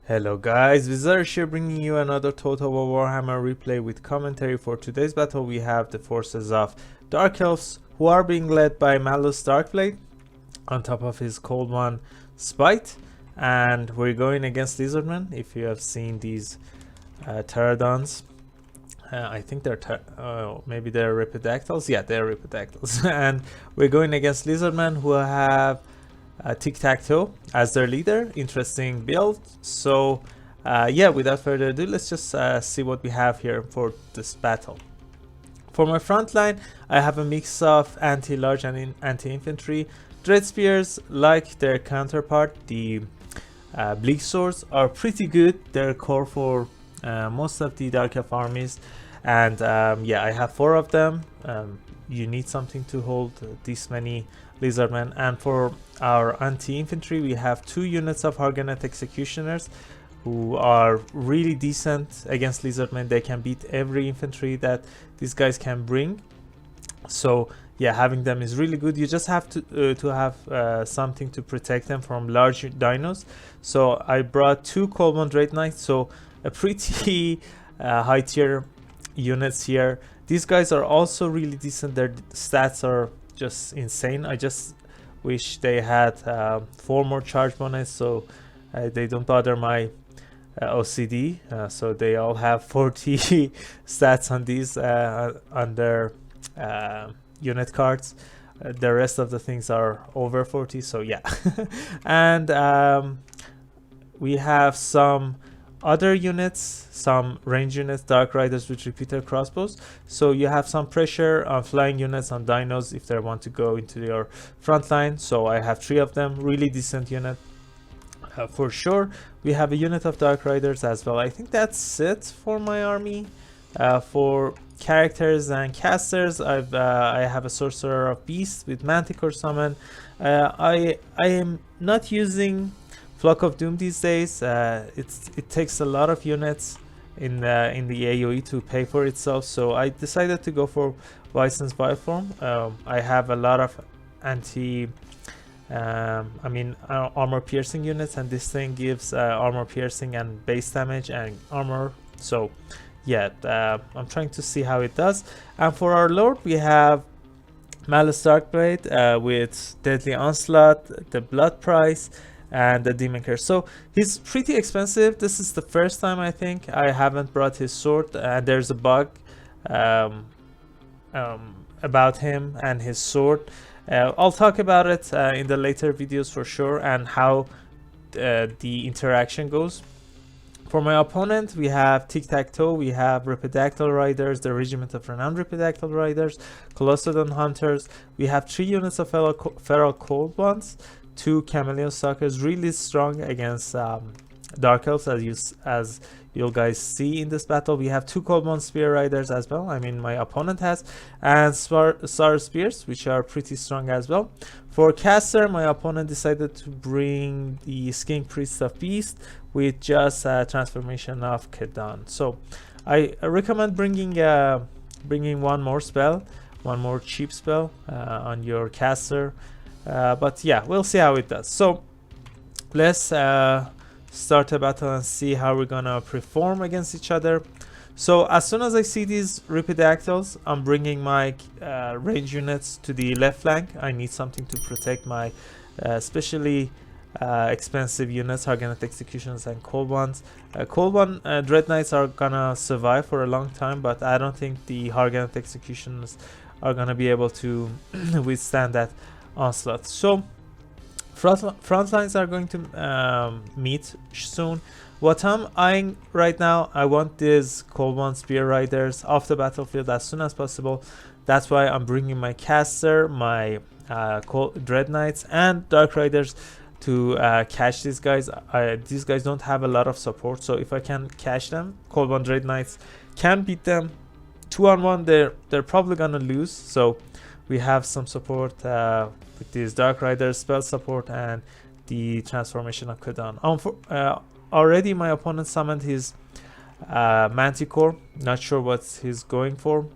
Hello guys, Wizard here bringing you another Total War Warhammer replay with commentary. For today's battle we have the forces of Dark Elves, who are being led by Malus Darkblade on top of his Cold One Spite, and we're going against Lizardmen. If you have seen these pterodons, I think they're maybe they're Ripidactyls. Yeah, they're Ripidactyls. And we're going against Lizardmen, who have Tiktaq'to as their leader. Interesting build. So yeah, without further ado, let's just see what we have here for this battle. For my front line, I have a mix of anti-large and anti-infantry. Dread Spears, like their counterpart, the Bleak Swords, are pretty good. They're core for most of the Dark Elf armies, and yeah, I have 4 of them. You need something to hold this many Lizardmen. And for our anti-infantry, we have 2 units of Hargonet Executioners, who are really decent against Lizardmen. They can beat every infantry that these guys can bring. So yeah, having them is really good. You just have to have something to protect them from large dinos. So I brought 2 Cold One Dread Knights, so a pretty high tier units here. These guys are also really decent. Their stats are just insane. I just wish they had 4 more charge bonus, so they don't bother my OCD. So they all have 40 stats on these on their unit cards. The rest of the things are over 40, so yeah. And we have some other units, some range units, Dark Riders with repeater crossbows. So you have some pressure on flying units, on dinos, if they want to go into your front line. So I have 3 of them, really decent unit. For sure, we have a unit of Dark Riders as well. I think that's it for my army. For characters and casters, I have a Sorcerer of Beast with Manticore summon. I am not using Flock of Doom these days. It takes a lot of units in the AoE to pay for itself, so I decided to go for Bison's Bioform. I have a lot of armor piercing units, and this thing gives armor piercing and base damage and armor. So yeah, I'm trying to see how it does. And for our lord, we have Malus Darkblade with Deadly Onslaught, the Blood Price, and the Demon Curse. So he's pretty expensive. This is the first time I think I haven't brought his sword, and there's a bug about him and his sword. I'll talk about it in the later videos for sure, and how the interaction goes. For my opponent, we have Tiktaq'to, we have Ripidactyl Riders, the Regiment of Renowned Ripidactyl Riders, Colossodon Hunters. We have 3 units of Feral Cold Ones, 2 Chameleon Stalkers, really strong against Dark Elves, as you'll guys see in this battle. We have 2 Cold One Spear Riders as well, I mean my opponent has, and Star Spears, which are pretty strong as well. For caster, my opponent decided to bring the Skink Priest of Beast with just transformation of Kedon. So I recommend bringing one more spell, one more cheap spell on your caster. But yeah, we'll see how it does. So let's start a battle and see how we're gonna perform against each other. So as soon as I see these Ripidactyls, I'm bringing my range units to the left flank. I need something to protect my especially expensive units, Hargonet Executions and Cold Ones. Cold One Dread Knights are gonna survive for a long time, but I don't think the Hargonet Executions are gonna be able to withstand that onslaught. So front lines are going to meet soon. What I'm eyeing right now, I want these Cold One Spear Riders off the battlefield as soon as possible. That's why I'm bringing my caster, my Dread Knights and Dark Riders to catch these guys. These guys don't have a lot of support, so if I can catch them, Cold One Dread Knights can beat them 2-on-1. They're probably gonna lose, so we have some support with these Dark Riders, spell support, and the transformation of Kedon. Already my opponent summoned his Manticore. Not sure what he's going for,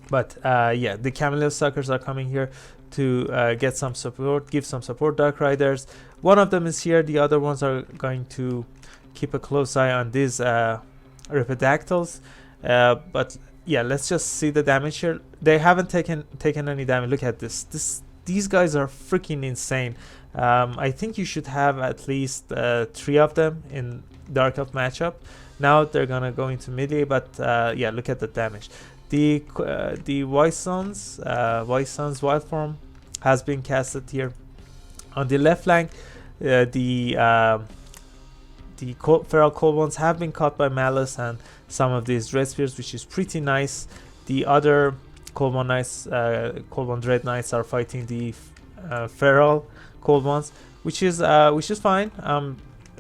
but yeah, the Chameleon Suckers are coming here to get some support, give some support. Dark Riders, one of them is here, the other ones are going to keep a close eye on these Ripidactyls. But yeah, let's just see the damage here. They haven't taken any damage. Look at this. These guys are freaking insane. I think you should have at least 3 of them in Dark Elf matchup. Now they're gonna go into melee, but yeah, look at the damage. The White Suns Wild Form has been casted here. On the left flank, the Feral Cold Ones have been caught by Malus and some of these Dread Spears, which is pretty nice. The other Cold One Dread Knights are fighting the Feral Cold Ones, which is fine.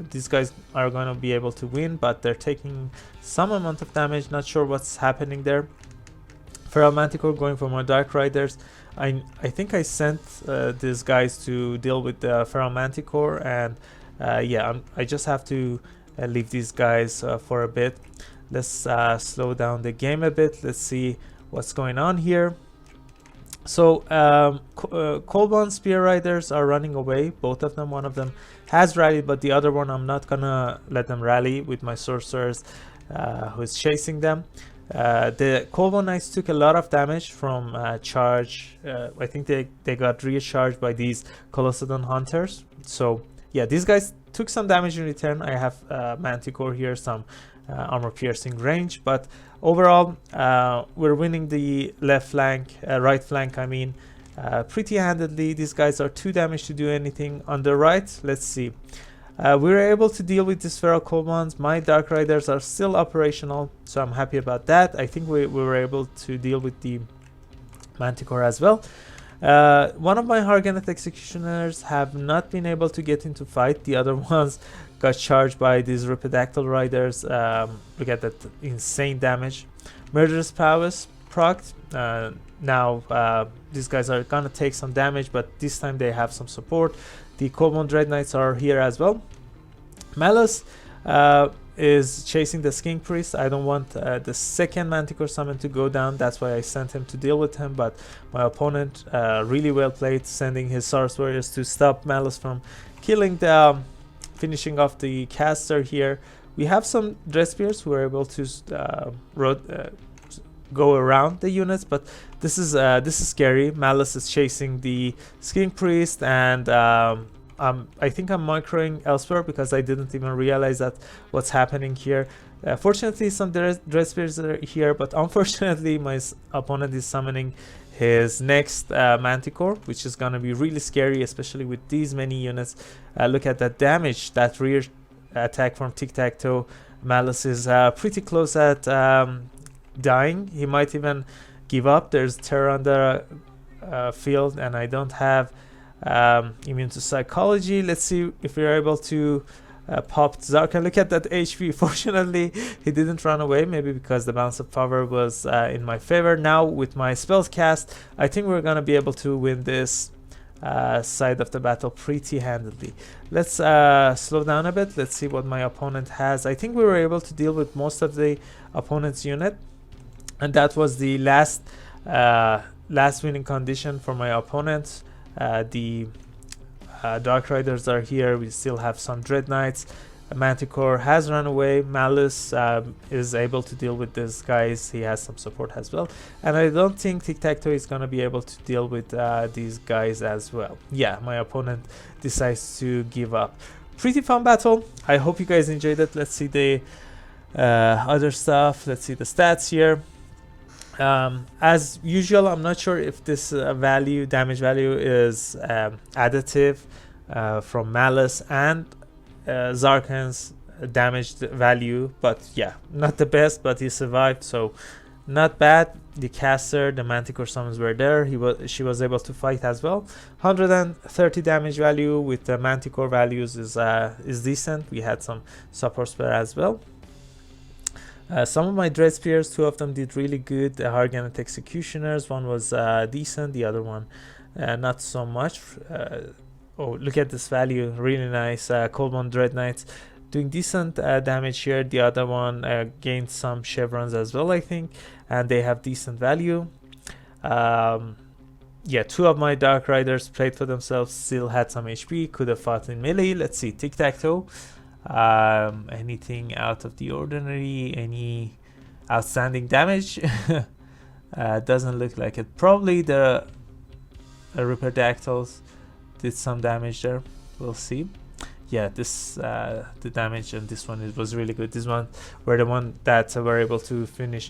These guys are going to be able to win, but they're taking some amount of damage. Not sure what's happening there. Feral Manticore going for more Dark Riders. I think I sent these guys to deal with the Feral Manticore, and yeah, I just have to leave these guys for a bit. Let's slow down the game a bit. Let's see what's going on here. So Cold One Spear Riders are running away, both of them. One of them has rallied, but the other one I'm not gonna let them rally with my sorcerers who is chasing them. The Cold One Knights took a lot of damage from charge. I think they got recharged by these Colossodon Hunters. So yeah, these guys took some damage in return. I have Manticore here, some armor piercing range, but overall we're winning the left flank, right flank I mean, pretty handedly. These guys are too damaged to do anything. On the right, let's see, we were able to deal with these Feral Cold Ones. My Dark Riders are still operational, so I'm happy about that. I think we were able to deal with the Manticore as well. One of my Harganet Executioners have not been able to get into fight. The other ones got charged by these Ripidactyl Riders. Look at that insane damage. Murderous Prowess procced. Now these guys are gonna take some damage, but this time they have some support. The Cold One Dread Knights are here as well. Malus is chasing the Skink Priest. I don't want the second Manticore summon to go down. That's why I sent him to deal with him, but my opponent really well played, sending his Source Warriors to stop Malus from killing the finishing off the caster here. We have some Dread Spears who are able to go around the units, but this is scary. Malus is chasing the Skink Priest, and I think I'm microing elsewhere because I didn't even realize that what's happening here. Fortunately, some Dread Spears are here, but unfortunately my opponent is summoning his next Manticore, which is gonna be really scary, especially with these many units. Look at that damage, that rear attack from Tiktaq'to. Malus is pretty close at dying. He might even give up. There's terror on the field, and I don't have immune to psychology. Let's see if we're able to pop Zarkan. Look at that HP. Fortunately, he didn't run away, maybe because the balance of power was in my favor. Now with my spells cast, I think we're gonna be able to win this side of the battle pretty handily. Let's slow down a bit. Let's see what my opponent has. I think we were able to deal with most of the opponent's unit, and that was the last winning condition for my opponent. The Dark Riders are here. We still have some Dread Knights. Manticore has run away. Malus is able to deal with these guys. He has some support as well, and I don't think Tiktaq'to is going to be able to deal with these guys as well. Yeah, my opponent decides to give up. Pretty fun battle. I hope you guys enjoyed it. Let's see the other stuff. Let's see the stats here. As usual, I'm not sure if this damage value is additive from Malus and Zarkan's damage value, but yeah, not the best, but he survived, so not bad. The caster, the Manticore summons were there. She was able to fight as well. 130 damage value with the Manticore values is decent. We had some support spell as well. Some of my Dread Spears, 2 of them did really good. The Harganet Executioners, one was decent, the other one not so much. Oh, look at this value, really nice. Cold One Dread Knights doing decent damage here. The other one gained some chevrons as well, I think, and they have decent value. Yeah, 2 of my Dark Riders played for themselves, still had some HP, could have fought in melee. Let's see, Tiktaq'to. anything out of the ordinary, any outstanding damage. Doesn't look like it. Probably the Reaper Dactyls did some damage there. We'll see. Yeah, this the damage on this one, it was really good. This one were the one that were able to finish,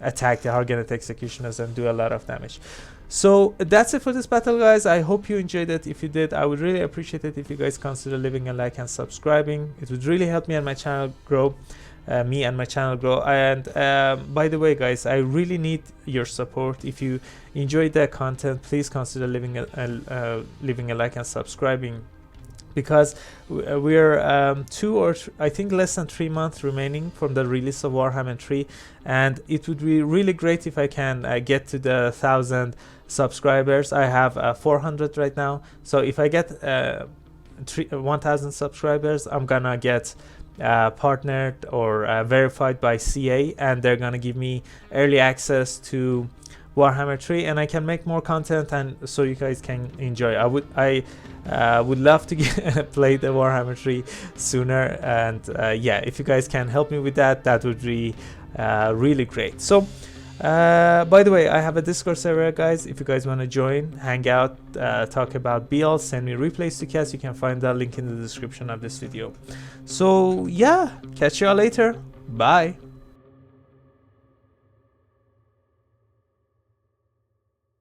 attack the Harganet Executioners and do a lot of damage. So that's it for this battle, guys. I hope you enjoyed it. If you did, I would really appreciate it if you guys consider leaving a like and subscribing. It would really help me and my channel grow. And by the way, guys, I really need your support. If you enjoyed the content, please consider leaving a like and subscribing, because we're I think less than 3 months remaining from the release of Warhammer 3, and it would be really great if I can get to the 1,000 subscribers. I have 400 right now, so if I get 1,000 subscribers, I'm gonna get partnered or verified by CA, and they're gonna give me early access to Warhammer 3, and I can make more content, and so you guys can enjoy. I would love to play the Warhammer 3 sooner, and yeah, if you guys can help me with that, that would be really great. So by the way, I have a Discord server, guys. If you guys want to join, hang out, talk about BL, send me replays to cast, you can find that link in the description of this video. So yeah, catch y'all later. Bye.